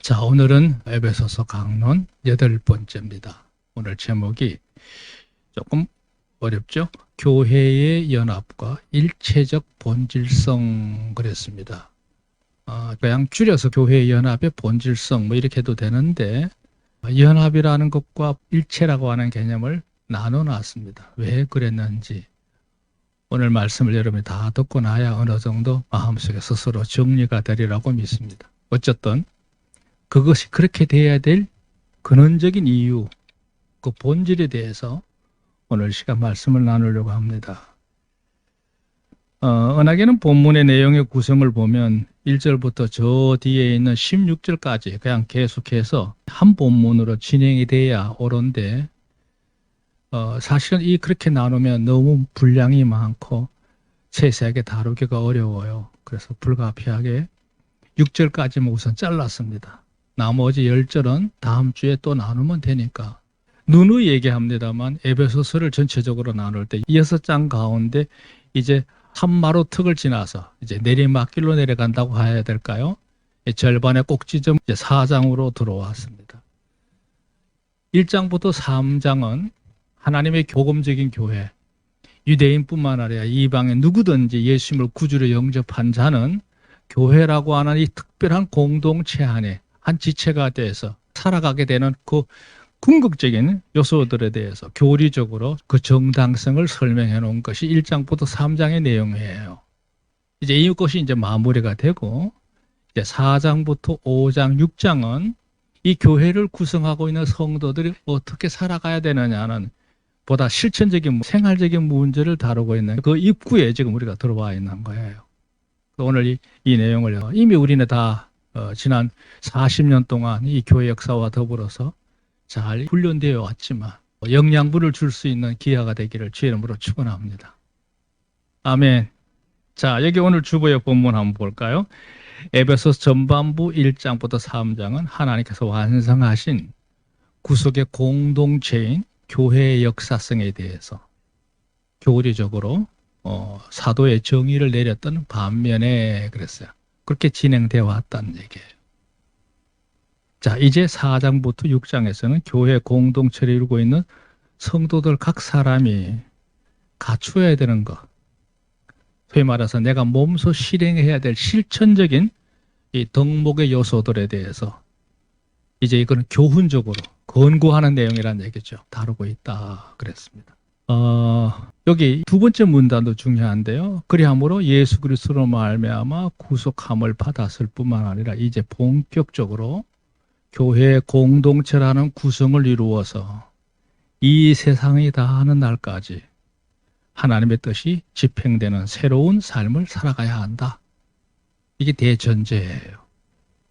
자, 오늘은 에베소서 강론 8번째입니다. 오늘 제목이 조금 어렵죠? 교회의 연합과 일체적 본질성 그랬습니다. 그냥 줄여서 교회의 연합의 본질성 뭐 이렇게 해도 되는데 연합이라는 것과 일체라고 하는 개념을 나눠놨습니다. 왜 그랬는지 오늘 말씀을 여러분이 다 듣고 나야 어느 정도 마음속에 스스로 정리가 되리라고 믿습니다. 어쨌든 그것이 그렇게 돼야 될 근원적인 이유, 그 본질에 대해서 오늘 시간 말씀을 나누려고 합니다. 은하계는 본문의 내용의 구성을 보면 1절부터 저 뒤에 있는 16절까지 그냥 계속해서 한 본문으로 진행이 돼야 옳은데 사실은 그렇게 나누면 너무 분량이 많고 세세하게 다루기가 어려워요. 그래서 불가피하게 6절까지만 우선 잘랐습니다. 나머지 10절은 다음 주에 또 나누면 되니까. 누누이 얘기합니다만 에베소서를 전체적으로 나눌 때 6장 가운데 이제 산마루 턱을 지나서 이제 내리막길로 내려간다고 해야 될까요? 절반의 꼭지점 이제 4장으로 들어왔습니다. 1장부터 3장은 하나님의 복음적인 교회, 유대인뿐만 아니라 이방인 누구든지 예수님을 구주로 영접한 자는 교회라고 하는 이 특별한 공동체 안에 한 지체가 돼서 살아가게 되는 그 궁극적인 요소들에 대해서 교리적으로 그 정당성을 설명해 놓은 것이 1장부터 3장의 내용이에요. 이제 이것이 이제 마무리가 되고 이제 4장부터 5장, 6장은 이 교회를 구성하고 있는 성도들이 어떻게 살아가야 되느냐는 보다 실천적인 생활적인 문제를 다루고 있는 그 입구에 지금 우리가 들어와 있는 거예요. 오늘 이 내용을 이미 우리는 다 지난 40년 동안 이 교회 역사와 더불어서 잘 훈련되어 왔지만 영양분을 줄 수 있는 기회가 되기를 주의 이름으로 축원합니다. 아멘. 자, 여기 오늘 주보의 본문 한번 볼까요? 에베소서 전반부 1장부터 3장은 하나님께서 완성하신 구속의 공동체인 교회의 역사성에 대해서 교리적으로 사도의 정의를 내렸던 반면에 그랬어요. 그렇게 진행되어 왔다는 얘기예요. 자, 이제 4장부터 6장에서는 교회 공동체를 이루고 있는 성도들 각 사람이 갖추어야 되는 것, 소위 말해서 내가 몸소 실행해야 될 실천적인 이 덕목의 요소들에 대해서 이제 이거는 교훈적으로 권고하는 내용이라는 얘기죠. 다루고 있다 그랬습니다. 여기 두 번째 문단도 중요한데요. 그리함으로 예수 그리스도로 말미암아 구속함을 받았을 뿐만 아니라 이제 본격적으로 교회 공동체라는 구성을 이루어서 이 세상이 다하는 날까지 하나님의 뜻이 집행되는 새로운 삶을 살아가야 한다. 이게 대전제예요.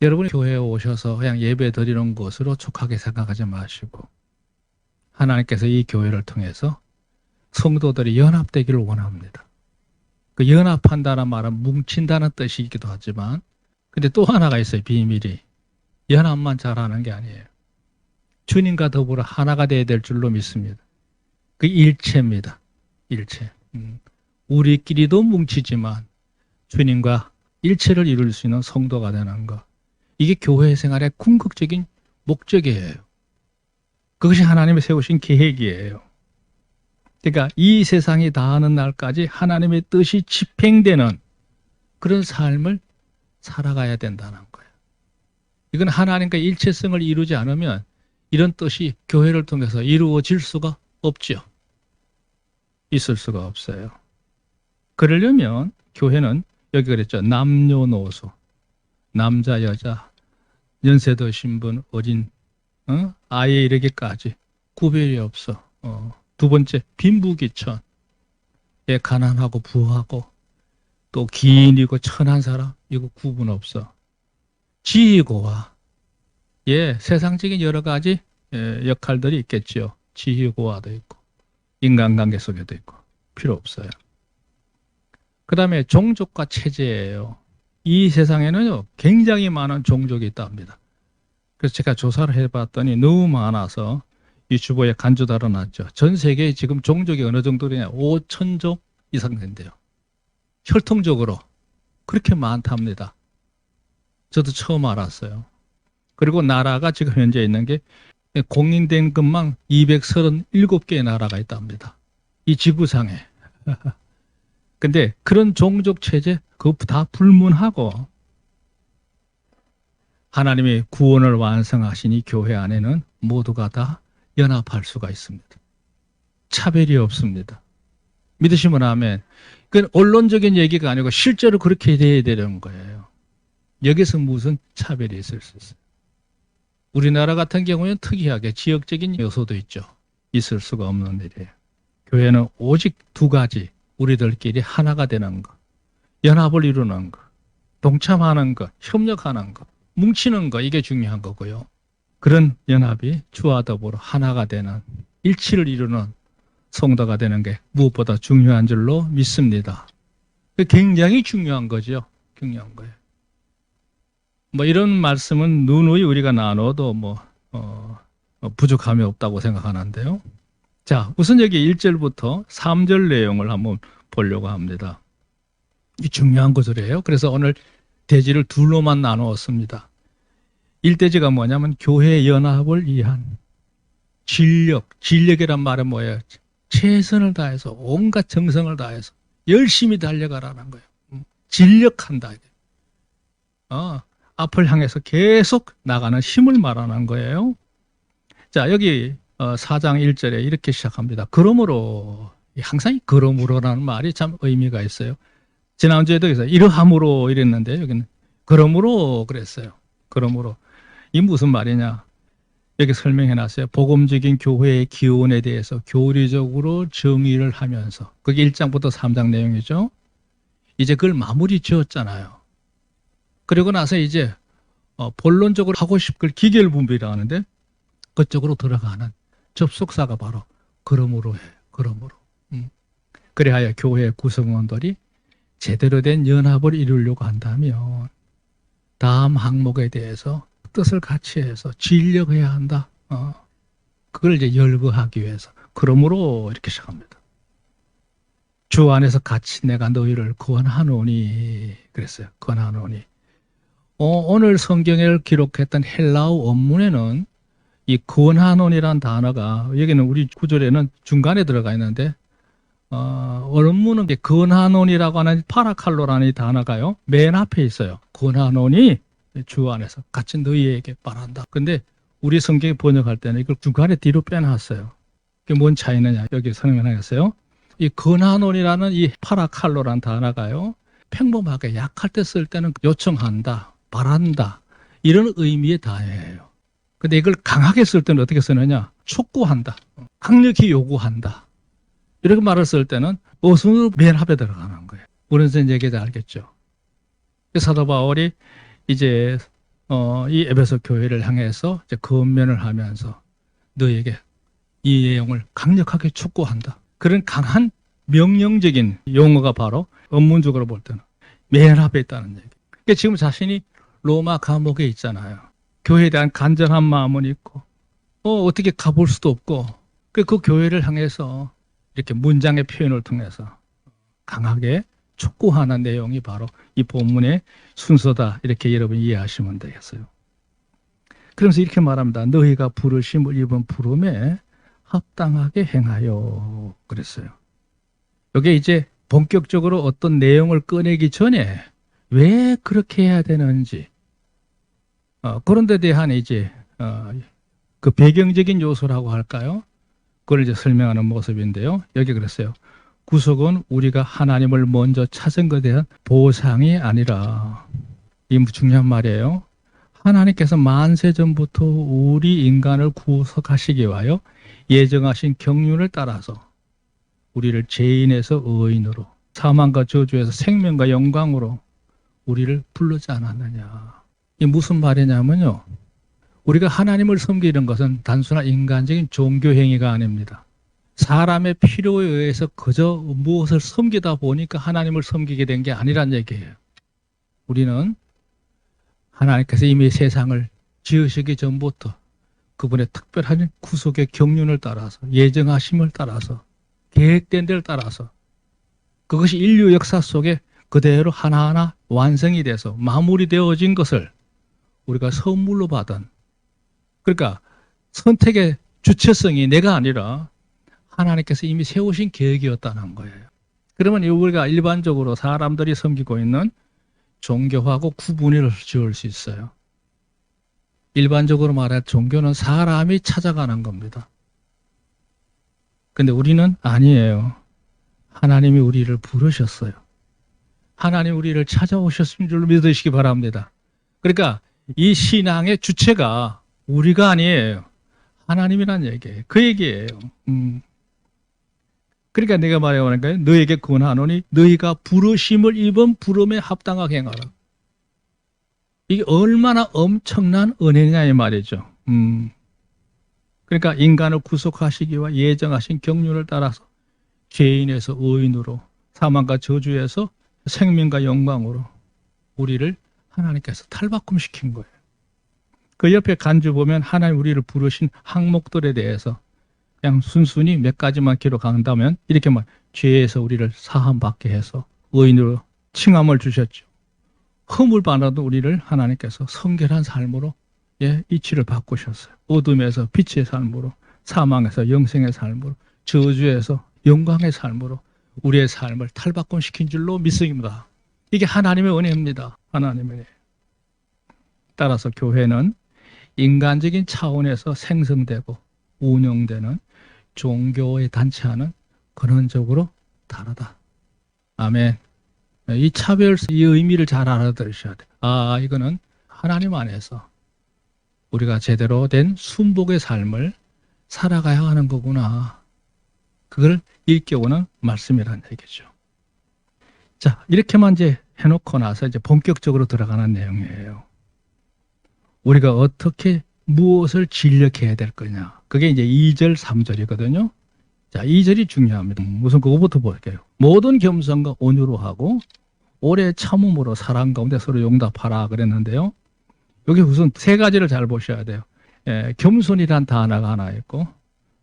여러분이 교회에 오셔서 그냥 예배 드리는 것으로 족하게 생각하지 마시고 하나님께서 이 교회를 통해서 성도들이 연합되기를 원합니다. 그 연합한다는 말은 뭉친다는 뜻이기도 하지만 근데 또 하나가 있어요. 비밀이. 연합만 잘하는 게 아니에요. 주님과 더불어 하나가 되어야 될 줄로 믿습니다. 그 일체입니다. 일체. 우리끼리도 뭉치지만 주님과 일체를 이룰 수 있는 성도가 되는 것. 이게 교회 생활의 궁극적인 목적이에요. 그것이 하나님이 세우신 계획이에요. 그러니까 이 세상이 다하는 날까지 하나님의 뜻이 집행되는 그런 삶을 살아가야 된다는 거예요. 이건 하나님과 일체성을 이루지 않으면 이런 뜻이 교회를 통해서 이루어질 수가 없죠. 있을 수가 없어요. 그러려면 교회는 여기 그랬죠. 남녀노소, 남자, 여자, 연세 드신 분, 어린, 아이에 이르기까지 구별이 없어. 두 번째, 빈부귀천, 가난하고 부하고 또 기인이고 천한 사람, 이거 구분 없어. 지휘고와 세상적인 여러 가지 역할들이 있겠지요. 지휘고와도 있고 인간관계 속에도 있고 필요 없어요. 그 다음에 종족과 체제예요. 이 세상에는요 굉장히 많은 종족이 있답니다. 그래서 제가 조사를 해봤더니 너무 많아서 이 주보에 간주 달아놨죠. 전 세계에 지금 종족이 어느 정도냐 5,000종 이상 된대요. 혈통적으로 그렇게 많답니다. 저도 처음 알았어요. 그리고 나라가 지금 현재 있는 게 공인된 것만 237개의 나라가 있답니다. 이 지구상에. 근데 그런 종족 체제 그거 다 불문하고 하나님의 구원을 완성하신 이 교회 안에는 모두가 다 연합할 수가 있습니다. 차별이 없습니다. 믿으시면 아멘. 그건 언론적인 얘기가 아니고 실제로 그렇게 돼야 되는 거예요. 여기서 무슨 차별이 있을 수 있어요. 우리나라 같은 경우에는 특이하게 지역적인 요소도 있죠. 있을 수가 없는 일이에요. 교회는 오직 두 가지, 우리들끼리 하나가 되는 것, 연합을 이루는 것, 동참하는 것, 협력하는 것, 뭉치는 것, 이게 중요한 거고요. 그런 연합이 주와 더불어 하나가 되는, 일치를 이루는 성도가 되는 게 무엇보다 중요한 줄로 믿습니다. 굉장히 중요한 거죠. 중요한 거예요. 뭐 이런 말씀은 누누이 우리가 나눠도 부족함이 없다고 생각하는데요. 자, 우선 여기 1절부터 3절 내용을 한번 보려고 합니다. 이 중요한 구절이에요. 그래서 오늘 대지를 둘로만 나누었습니다. 1대지가 뭐냐면 교회 연합을 위한 진력이란 말은 뭐예요? 최선을 다해서 온갖 정성을 다해서 열심히 달려가라는 거예요. 진력한다. 앞을 향해서 계속 나가는 힘을 말하는 거예요. 자, 여기 4장 1절에 이렇게 시작합니다. 그러므로, 항상 그러므로라는 말이 참 의미가 있어요. 지난주에도 그래서 이러함으로 이랬는데 여기는 그러므로 그랬어요. 그러므로. 이 무슨 말이냐? 여기 설명해 놨어요. 복음적인 교회의 기원에 대해서 교리적으로 정의를 하면서 그게 1장부터 3장 내용이죠. 이제 그걸 마무리 지었잖아요. 그리고 나서 이제 본론적으로 하고 싶을 기결분비라고 하는데 그쪽으로 들어가는 접속사가 바로 그러므로 해요. 그러므로. 그래야 교회 구성원들이 제대로 된 연합을 이루려고 한다면 다음 항목에 대해서 뜻을 같이 해서 진력해야 한다. 그걸 이제 열거하기 위해서. 그러므로 이렇게 시작합니다. 주 안에서 같이 내가 너희를 구원하노니 그랬어요. 구원하노니. 오늘 성경을 기록했던 헬라어 원문에는 이 구원하노니라는 단어가 여기는 우리 구절에는 중간에 들어가 있는데 원문은 구원하노니라고 하는 파라칼로라는 이 단어가요. 맨 앞에 있어요. 구원하노니 주 안에서 같이 너희에게 바란다. 근데 우리 성경이 번역할 때는 이걸 중간에 뒤로 빼놨어요. 그게 뭔 차이느냐? 여기 설명하겠어요. 이 구원하노니라는 이 파라칼로라는 단어가요. 평범하게 약할 때 쓸 때는 요청한다, 바란다 이런 의미의 단어예요. 근데 이걸 강하게 쓸 때는 어떻게 쓰느냐? 촉구한다, 강력히 요구한다. 이렇게 말을 쓸 때는 어순으로 맨 앞에 들어가는 거예요. 우리는 얘기해도 알겠죠. 사도 바울이 이제 이 에베소 교회를 향해서 이제 권면을 하면서 너에게 이 내용을 강력하게 촉구한다. 그런 강한 명령적인 용어가 바로 원문적으로 볼 때는 맨 앞에 있다는 얘기. 그러니까 지금 자신이 로마 감옥에 있잖아요. 교회에 대한 간절한 마음은 있고 어떻게 가볼 수도 없고 그 교회를 향해서 이렇게 문장의 표현을 통해서 강하게 촉구하는 내용이 바로 이 본문의 순서다. 이렇게 여러분 이해하시면 되겠어요. 그러면서 이렇게 말합니다. 너희가 부르심을 입은 부름에 합당하게 행하여 그랬어요. 이게 이제 본격적으로 어떤 내용을 꺼내기 전에 왜 그렇게 해야 되는지 그런 데 대한 이제 그 배경적인 요소라고 할까요? 그걸 이제 설명하는 모습인데요. 여기 그랬어요. 구속은 우리가 하나님을 먼저 찾은 것에 대한 보상이 아니라 이 중요한 말이에요. 하나님께서 만세 전부터 우리 인간을 구속하시기 위하여 예정하신 경륜을 따라서 우리를 죄인에서 의인으로 사망과 저주에서 생명과 영광으로 우리를 불렀지 않았느냐. 이게 무슨 말이냐면요. 우리가 하나님을 섬기는 것은 단순한 인간적인 종교 행위가 아닙니다. 사람의 필요에 의해서 그저 무엇을 섬기다 보니까 하나님을 섬기게 된 게 아니란 얘기예요. 우리는 하나님께서 이미 세상을 지으시기 전부터 그분의 특별한 구속의 경륜을 따라서 예정하심을 따라서 계획된 데를 따라서 그것이 인류 역사 속에 그대로 하나하나 완성이 돼서 마무리되어진 것을 우리가 선물로 받은, 그러니까 선택의 주체성이 내가 아니라 하나님께서 이미 세우신 계획이었다는 거예요. 그러면 우리가 일반적으로 사람들이 섬기고 있는 종교하고 구분을 지을 수 있어요. 일반적으로 말해 종교는 사람이 찾아가는 겁니다. 근데 우리는 아니에요. 하나님이 우리를 부르셨어요. 하나님 우리를 찾아오셨을 줄 믿으시기 바랍니다. 그러니까 이 신앙의 주체가 우리가 아니에요. 하나님이란 얘기예요. 그 얘기예요. 그러니까 내가 말해오는 거예요. 너에게 권하노니 너희가 부르심을 입은 부름에 합당하게 행하라. 이게 얼마나 엄청난 은혜냐 이 말이죠. 그러니까 인간을 구속하시기와 예정하신 경륜을 따라서 죄인에서 의인으로, 사망과 저주에서 생명과 영광으로 우리를 하나님께서 탈바꿈시킨 거예요. 그 옆에 간주 보면 하나님 우리를 부르신 항목들에 대해서 그냥 순순히 몇 가지만 기록한다면 이렇게 말, 죄에서 우리를 사함받게 해서 의인으로 칭함을 주셨죠. 허물 받아도 우리를 하나님께서 성결한 삶으로 이치를 바꾸셨어요. 어둠에서 빛의 삶으로, 사망에서 영생의 삶으로, 저주에서 영광의 삶으로 우리의 삶을 탈바꿈시킨 줄로 믿습니다. 이게 하나님의 은혜입니다. 하나님의 은혜. 따라서 교회는 인간적인 차원에서 생성되고 운영되는 종교의 단체와는 근원적으로 다르다. 아멘. 이 차별, 이 의미를 잘 알아들으셔야 돼요. 아, 이거는 하나님 안에서 우리가 제대로 된 순복의 삶을 살아가야 하는 거구나. 그걸 일깨우는 말씀이라는 얘기죠. 자, 이렇게만 이제 해놓고 나서 이제 본격적으로 들어가는 내용이에요. 우리가 어떻게 무엇을 진력해야 될 거냐. 그게 이제 2절, 3절이거든요. 자, 2절이 중요합니다. 우선 그거부터 볼게요. 모든 겸손과 온유로 하고 오래 참음으로 사랑 가운데 서로 용답하라 그랬는데요. 여기 우선 세 가지를 잘 보셔야 돼요. 겸손이란 단어가 하나 있고,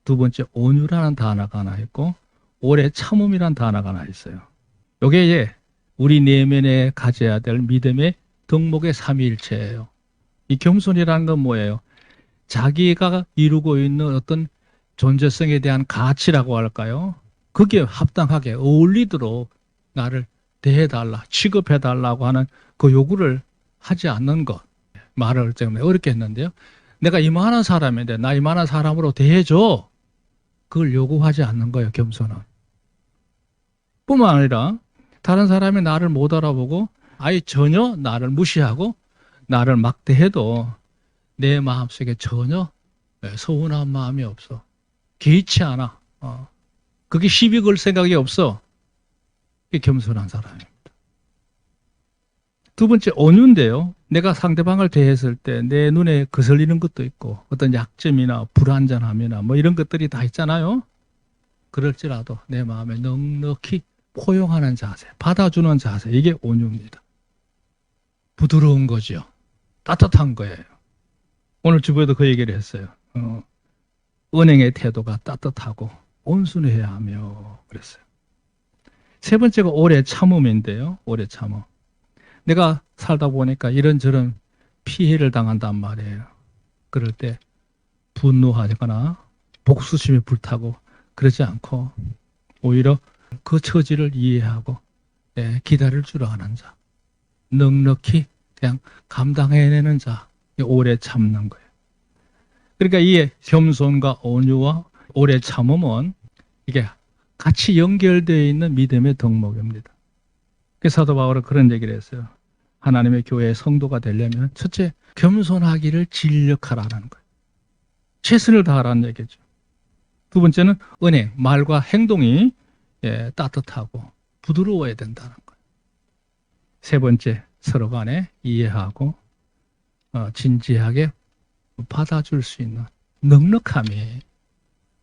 두 번째 온유라는 단어가 하나 있고, 오래 참음이란 단어가 하나 있어요. 이게 이제 우리 내면에 가져야 될 믿음의 덕목의 삼위일체예요. 이 겸손이라는 건 뭐예요? 자기가 이루고 있는 어떤 존재성에 대한 가치라고 할까요? 거기에 합당하게 어울리도록 나를 대해달라, 취급해달라고 하는 그 요구를 하지 않는 것. 말을 좀 어렵게 했는데요. 내가 이만한 사람인데 나 이만한 사람으로 대해줘. 그걸 요구하지 않는 거예요, 겸손은. 뿐만 아니라 다른 사람이 나를 못 알아보고 아예 전혀 나를 무시하고 나를 막대해도 내 마음속에 전혀 서운한 마음이 없어. 개의치 않아. 그게 시비 걸 생각이 없어. 그게 겸손한 사람입니다. 두 번째 온유인데요. 내가 상대방을 대했을 때 내 눈에 거슬리는 것도 있고 어떤 약점이나 불안전함이나 뭐 이런 것들이 다 있잖아요. 그럴지라도 내 마음에 넉넉히 포용하는 자세, 받아주는 자세, 이게 온유입니다. 부드러운 거죠. 따뜻한 거예요. 오늘 주부에도 그 얘기를 했어요. 은행의 태도가 따뜻하고 온순해야 하며 그랬어요. 세 번째가 오래 참음인데요. 오래 참음. 내가 살다 보니까 이런저런 피해를 당한단 말이에요. 그럴 때 분노하거나 복수심이 불타고 그러지 않고 오히려 그 처지를 이해하고 기다릴 줄 아는 자, 넉넉히 그냥 감당해내는 자, 오래 참는 거예요. 그러니까 이 겸손과 온유와 오래 참음은 이게 같이 연결되어 있는 믿음의 덕목입니다. 그래서 사도 바울은 그런 얘기를 했어요. 하나님의 교회의 성도가 되려면 첫째, 겸손하기를 진력하라는 거예요. 최선을 다하라는 얘기죠. 두 번째는 은혜, 말과 행동이 따뜻하고 부드러워야 된다는 거예요. 세 번째, 서로 간에 이해하고 진지하게 받아줄 수 있는 넉넉함이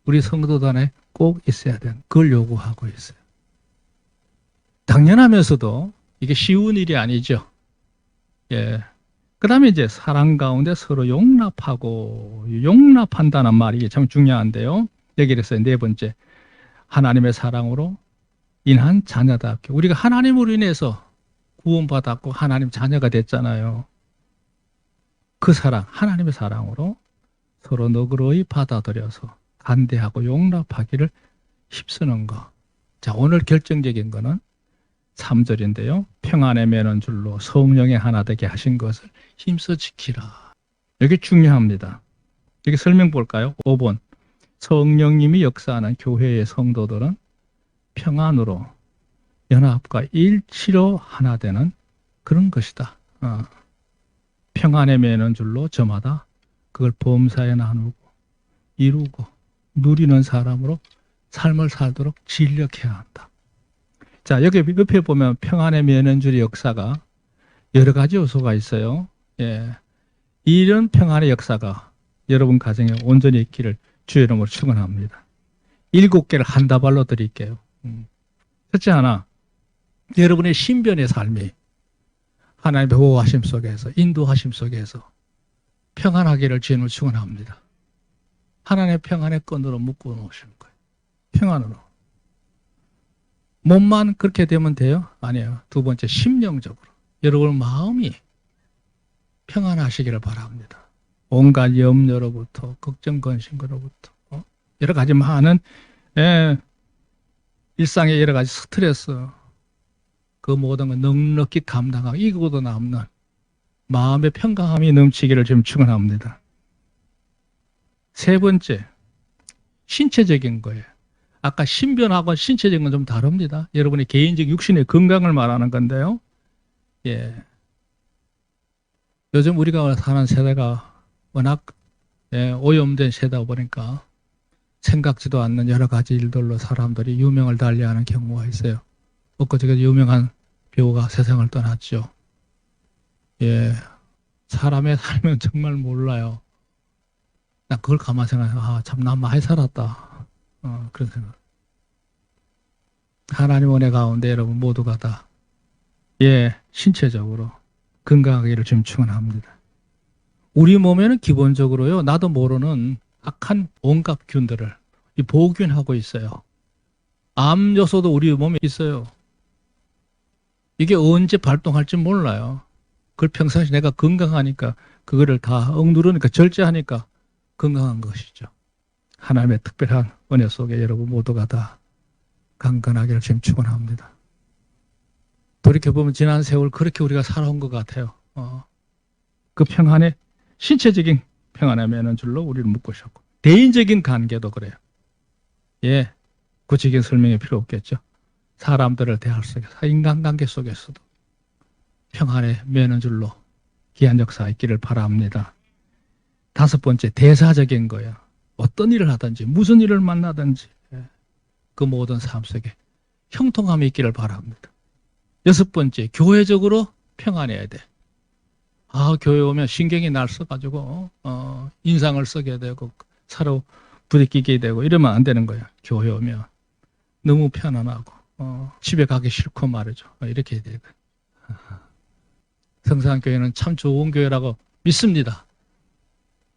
우리 성도들 안에 꼭 있어야 되는, 그걸 요구하고 있어요. 당연하면서도 이게 쉬운 일이 아니죠. 그 다음에 이제 사랑 가운데 서로 용납하고, 용납한다는 말이 참 중요한데요. 얘기를 했어요. 네 번째, 하나님의 사랑으로 인한 자녀답게. 우리가 하나님으로 인해서 구원받았고 하나님 자녀가 됐잖아요. 그 사랑, 하나님의 사랑으로 서로 너그러이 받아들여서 간대하고 용납하기를 힘쓰는 것. 자, 오늘 결정적인 거는 3절인데요. 평안에 매는 줄로 성령의 하나 되게 하신 것을 힘써 지키라. 여기 중요합니다. 여기 설명 볼까요? 5번. 성령님이 역사하는 교회의 성도들은 평안으로 연합과 일치로 하나 되는 그런 것이다. 평안에 매는 줄로 저마다 그걸 범사에 나누고 이루고 누리는 사람으로 삶을 살도록 진력해야 한다. 자, 여기 옆에 보면 평안에 매는 줄의 역사가 여러 가지 요소가 있어요. 예. 이런 평안의 역사가 여러분 가정에 온전히 있기를 주의 이름으로 축원합니다. 7개를 한 다발로 드릴게요. 첫째 하나, 여러분의 신변의 삶이 하나님의 보호하심 속에서, 인도하심 속에서 평안하기를 주님을 축원합니다. 하나님의 평안의 끈으로 묶어 놓으시는 거예요. 평안으로. 몸만 그렇게 되면 돼요? 아니에요. 두 번째, 심령적으로. 여러분 마음이 평안하시기를 바랍니다. 온갖 염려로부터, 걱정, 근심으로부터, 여러 가지 많은 일상의 여러 가지 스트레스, 그 모든 걸 넉넉히 감당하고 이기고도 남는 마음의 평강함이 넘치기를 지금 축원합니다. 세 번째, 신체적인 거예요. 아까 신변하고 신체적인 건 좀 다릅니다. 여러분의 개인적 육신의 건강을 말하는 건데요. 예. 요즘 우리가 사는 세대가 워낙 오염된 세대다 보니까 생각지도 않는 여러 가지 일들로 사람들이 유명을 달리하는 경우가 있어요. 엊그저께 유명한 배우가 세상을 떠났죠. 예, 사람의 삶은 정말 몰라요. 난 그걸 가만 생각해. 참 난 많이 살았다. 그런 생각. 하나님 은혜 가운데 여러분 모두가 다 신체적으로 건강하기를 지금 축원합니다. 우리 몸에는 기본적으로요, 나도 모르는 악한 온갖 균들을 보균하고 있어요. 암 요소도 우리 몸에 있어요. 이게 언제 발동할지 몰라요. 그걸 평상시 내가 건강하니까 그거를 다 억누르니까 절제하니까 건강한 것이죠. 하나님의 특별한 은혜 속에 여러분 모두가 다 강건하기를 지금 축원합니다. 돌이켜보면 지난 세월 그렇게 우리가 살아온 것 같아요. 그 평안에 신체적인 평안에 매는 줄로 우리를 묶으셨고 대인적인 관계도 그래요. 예, 구체적인 설명이 필요 없겠죠. 사람들을 대할 속에서, 인간관계 속에서도 평안에 매는 줄로 귀한 역사가 있기를 바랍니다. 다섯 번째, 대사적인 거예요. 어떤 일을 하든지 무슨 일을 만나든지 그 모든 삶 속에 형통함이 있기를 바랍니다. 여섯 번째, 교회적으로 평안해야 돼. 교회 오면 신경이 날 써가지고 인상을 쓰게 되고 서로 부딪히게 되고 이러면 안 되는 거야. 교회 오면 너무 편안하고 집에 가기 싫고 말이죠. 이렇게 해야 되거든. 성산교회는 참 좋은 교회라고 믿습니다.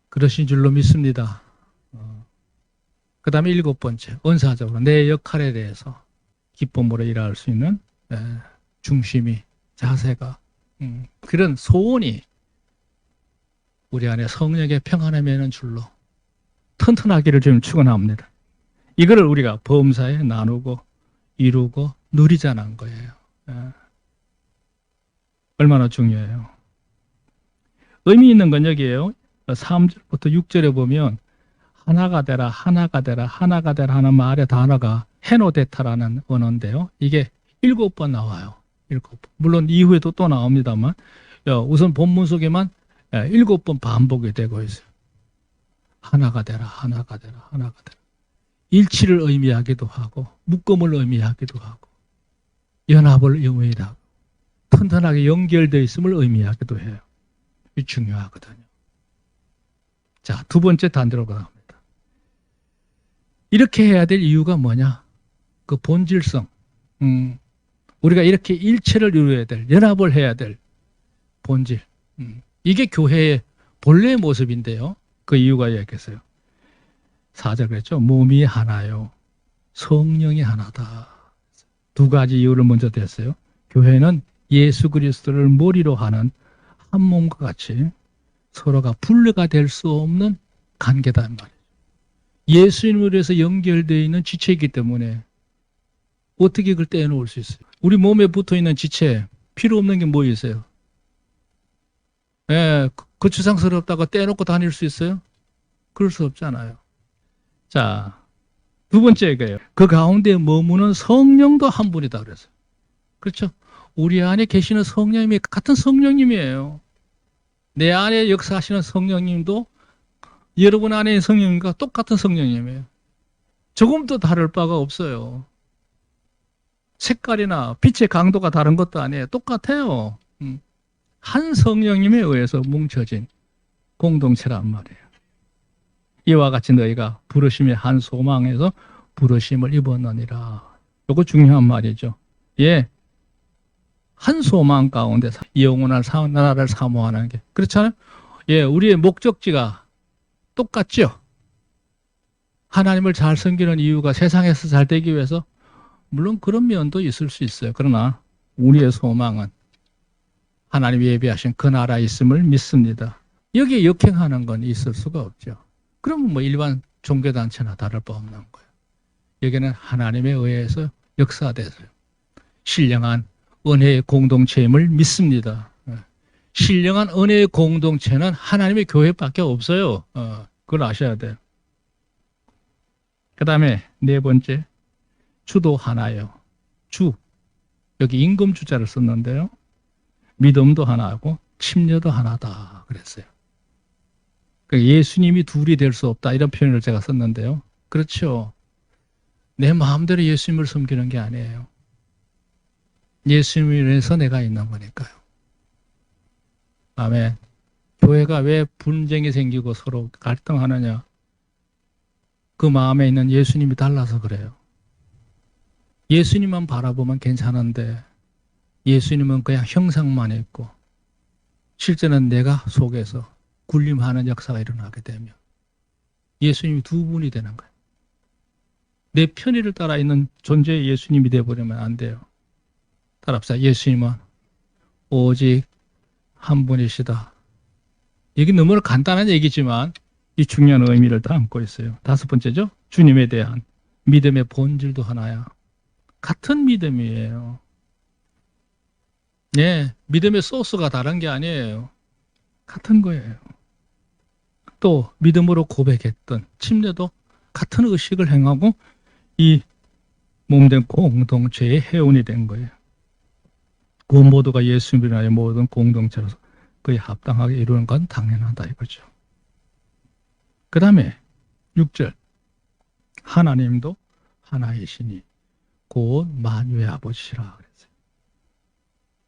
그러신 줄로 믿습니다. 그 다음에 일곱 번째, 은사적으로 내 역할에 대해서 기쁨으로 일할 수 있는 중심이, 자세가, 그런 소원이 우리 안에 성령의 평안에 매는 줄로 튼튼하기를 좀 축원합니다. 이거를 우리가 범사에 나누고 이루고 누리자는 거예요. 얼마나 중요해요. 의미 있는 건 여기에요. 3절부터 6절에 보면 하나가 되라, 하나가 되라, 하나가 되라 하는 말의 단어가 헤노데타라는 언어인데요. 이게 7번 나와요. 7번. 물론 이후에도 또 나옵니다만 우선 본문 속에만 7번 반복이 되고 있어요. 하나가 되라, 하나가 되라, 하나가 되라. 일치를 의미하기도 하고 묶음을 의미하기도 하고 연합을 의미하고 튼튼하게 연결되어 있음을 의미하기도 해요. 이 중요하거든요. 자, 두 번째 단계로 가갑니다. 이렇게 해야 될 이유가 뭐냐? 그 본질성. 우리가 이렇게 일체를 이루어야 될, 연합을 해야 될 본질. 이게 교회의 본래의 모습인데요. 그 이유가 이야기했어요. 4절 그랬죠. 몸이 하나요. 성령이 하나다. 두 가지 이유를 먼저 댔어요. 교회는 예수 그리스도를 머리로 하는 한 몸과 같이 서로가 분리가 될 수 없는 관계다 말이에요. 예수님으로 해서 연결되어 있는 지체이기 때문에 어떻게 그걸 떼어놓을 수 있어요? 우리 몸에 붙어있는 지체, 필요 없는 게 뭐 있어요? 예, 거추장스럽다고 떼어놓고 다닐 수 있어요? 그럴 수 없잖아요. 자, 두 번째 이거예요. 그 가운데 머무는 성령도 한 분이다 그랬어요. 그렇죠? 우리 안에 계시는 성령님이 같은 성령님이에요. 내 안에 역사하시는 성령님도 여러분 안에 있는 성령님과 똑같은 성령님이에요. 조금도 다를 바가 없어요. 색깔이나 빛의 강도가 다른 것도 아니에요. 똑같아요. 한 성령님에 의해서 뭉쳐진 공동체란 말이에요. 이와 같이 너희가 부르심의 한 소망에서 부르심을 입었느니라. 이거 중요한 말이죠. 예, 한 소망 가운데 영원한 나라를 사모하는 게 그렇잖아요. 예, 우리의 목적지가 똑같죠. 하나님을 잘 섬기는 이유가 세상에서 잘 되기 위해서 물론 그런 면도 있을 수 있어요. 그러나 우리의 소망은 하나님이 예비하신 그 나라에 있음을 믿습니다. 여기에 역행하는 건 있을 수가 없죠. 그러면 뭐 일반 종교단체나 다를 바 없는 거예요. 여기는 하나님에 의해서 역사돼서요. 신령한 은혜의 공동체임을 믿습니다. 신령한 은혜의 공동체는 하나님의 교회밖에 없어요. 그걸 아셔야 돼요. 그 다음에 네 번째, 주도 하나요. 주, 여기 임금주자를 썼는데요. 믿음도 하나고 침례도 하나다 그랬어요. 예수님이 둘이 될 수 없다 이런 표현을 제가 썼는데요. 그렇죠. 내 마음대로 예수님을 섬기는 게 아니에요. 예수님을 위해서 내가 있는 거니까요. 아멘. 교회가 왜 분쟁이 생기고 서로 갈등하느냐? 그 마음에 있는 예수님이 달라서 그래요. 예수님만 바라보면 괜찮은데 예수님은 그냥 형상만 있고 실제는 내가 속에서 군림하는 역사가 일어나게 되면 예수님이 두 분이 되는 거예요. 내 편의를 따라 있는 존재의 예수님이 되어버리면 안 돼요. 따라합시다. 예수님은 오직 한 분이시다. 이게 너무 간단한 얘기지만 이 중요한 의미를 담고 있어요. 다섯 번째죠. 주님에 대한 믿음의 본질도 하나야. 같은 믿음이에요. 네, 믿음의 소스가 다른 게 아니에요. 같은 거예요. 또 믿음으로 고백했던 침례도 같은 의식을 행하고 이 몸된 공동체의 회원이 된 거예요. 그 모두가 예수님이라의 모든 공동체로서 그에 합당하게 이루는 건 당연하다 이거죠. 그 다음에 6절 하나님도 하나이시니 곧 만유의 아버지시라 그랬어요.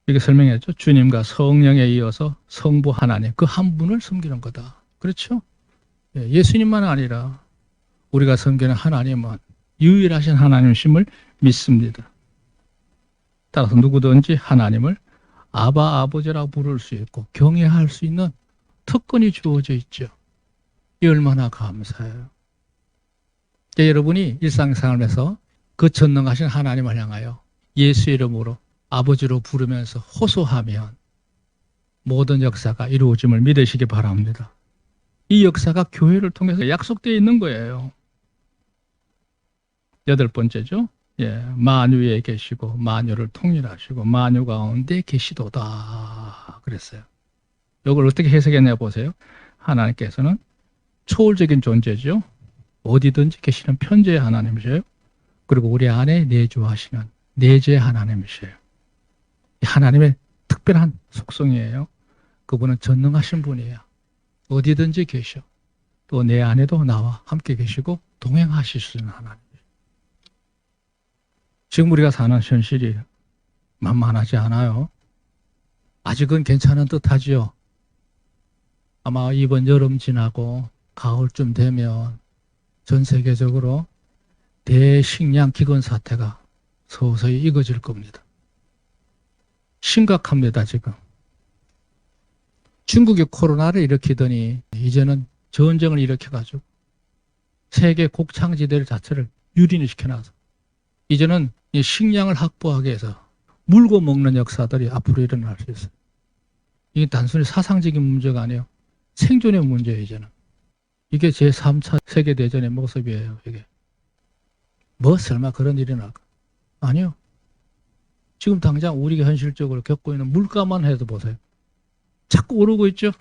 이렇게 설명했죠. 주님과 성령에 이어서 성부 하나님 그 한 분을 섬기는 거다. 그렇죠? 예수님만 아니라 우리가 섬기는 하나님은 유일하신 하나님이심을 믿습니다. 따라서 누구든지 하나님을 아바 아버지라고 부를 수 있고 경외할 수 있는 특권이 주어져 있죠. 이 얼마나 감사해요. 여러분이 일상생활에서 그 전능하신 하나님을 향하여 예수 이름으로 아버지로 부르면서 호소하면 모든 역사가 이루어짐을 믿으시기 바랍니다. 이 역사가 교회를 통해서 약속되어 있는 거예요. 여덟 번째죠. 예, 만유에 계시고 만유를 통일하시고 만유 가운데 계시도다 그랬어요. 이걸 어떻게 해석했냐 보세요. 하나님께서는 초월적인 존재죠. 어디든지 계시는 편재의 하나님이세요. 그리고 우리 안에 내주하시는 내재의 하나님이세요. 하나님의 특별한 속성이에요. 그분은 전능하신 분이에요. 어디든지 계셔. 또 내 안에도 나와 함께 계시고 동행하실 수 있는 하나님. 지금 우리가 사는 현실이 만만하지 않아요. 아직은 괜찮은 듯하지요. 아마 이번 여름 지나고 가을쯤 되면 전 세계적으로 대식량 기근 사태가 서서히 익어질 겁니다. 심각합니다, 지금. 중국이 코로나를 일으키더니 이제는 전쟁을 일으켜가지고 세계 곡창지대 자체를 유린을 시켜놔서 이제는 이 식량을 확보하기 위해서 물고 먹는 역사들이 앞으로 일어날 수 있어요. 이게 단순히 사상적인 문제가 아니에요. 생존의 문제예요, 이제는. 이게 제3차 세계대전의 모습이에요, 이게. 뭐 설마 그런 일이 날까? 아니요. 지금 당장 우리가 현실적으로 겪고 있는 물가만 해도 보세요. 자꾸 오르고 있죠?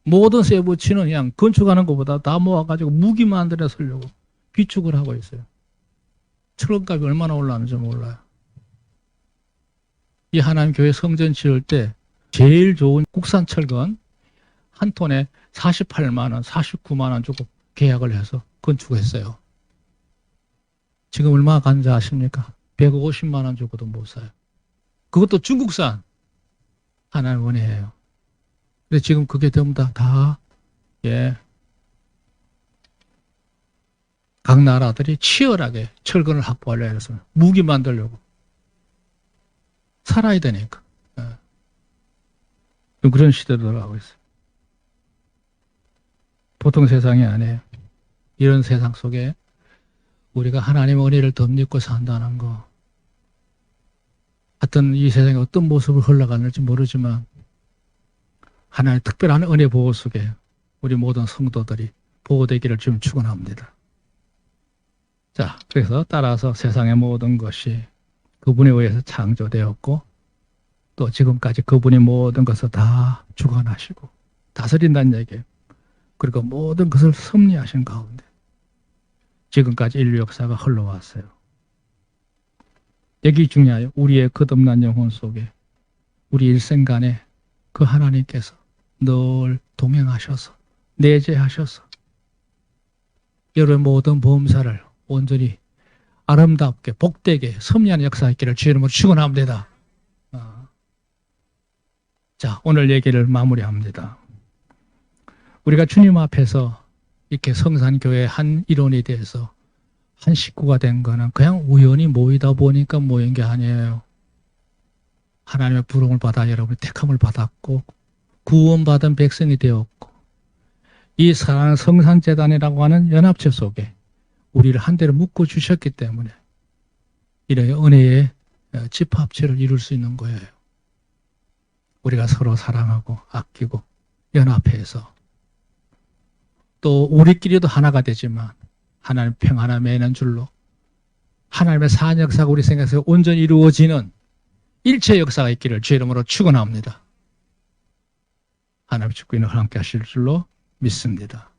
모든 세부치는 그냥 건축하는 것보다 다 모아가지고 무기 만들어 쓰려고 비축을 하고 있어요. 철근값이 얼마나 올라가는지 몰라요. 이 하나님 교회 성전 지을 때 제일 좋은 국산 철근 한 톤에 48만 원, 49만 원 주고 계약을 해서 건축했어요. 지금 얼마 간지 아십니까? 150만 원 주고도 못 사요. 그것도 중국산. 하나님 은혜예요. 근데 지금 그게 전부 다 각 나라들이 치열하게 철근을 확보하려고 해서 무기 만들려고. 살아야 되니까. 그런 시대로 돌아가고 있어요. 보통 세상이 아니에요. 이런 세상 속에 우리가 하나님의 은혜를 덧입고 산다는 거. 하여튼 이 세상에 어떤 모습을 흘러가는지 모르지만 하나님의 특별한 은혜 보호 속에 우리 모든 성도들이 보호되기를 지금 축원합니다. 자, 그래서 따라서 세상의 모든 것이 그분에 의해서 창조되었고 또 지금까지 그분이 모든 것을 다 주관하시고 다스린다는 얘기예요. 그리고 모든 것을 섭리하신 가운데 지금까지 인류 역사가 흘러왔어요. 여기 중요해요. 우리의 거듭난 영혼 속에 우리 일생간에 그 하나님께서 늘 동행하셔서 내재하셔서 여러분의 모든 범사를 온전히 아름답게 복되게 섭리한 역사가 있기를 주의 이름으로 축원합니다. 자, 오늘 얘기를 마무리합니다. 우리가 주님 앞에서 이렇게 성산교회 한 일원이 돼서 한 식구가 된 거는 그냥 우연히 모이다 보니까 모인 게 아니에요. 하나님의 부름을 받아 여러분이 택함을 받았고 구원받은 백성이 되었고 이 사랑하는 성산재단이라고 하는 연합체 속에 우리를 한데로 묶어 주셨기 때문에 이런 은혜의 집합체를 이룰 수 있는 거예요. 우리가 서로 사랑하고 아끼고 연합해서 또 우리끼리도 하나가 되지만 하나님 평하나 매는 줄로 하나님의 사한 역사가 우리 생각에서 온전히 이루어지는 일체 역사가 있기를 주의 이름으로 축원합니다. 하나님 축복이 함께 하실 줄로 믿습니다.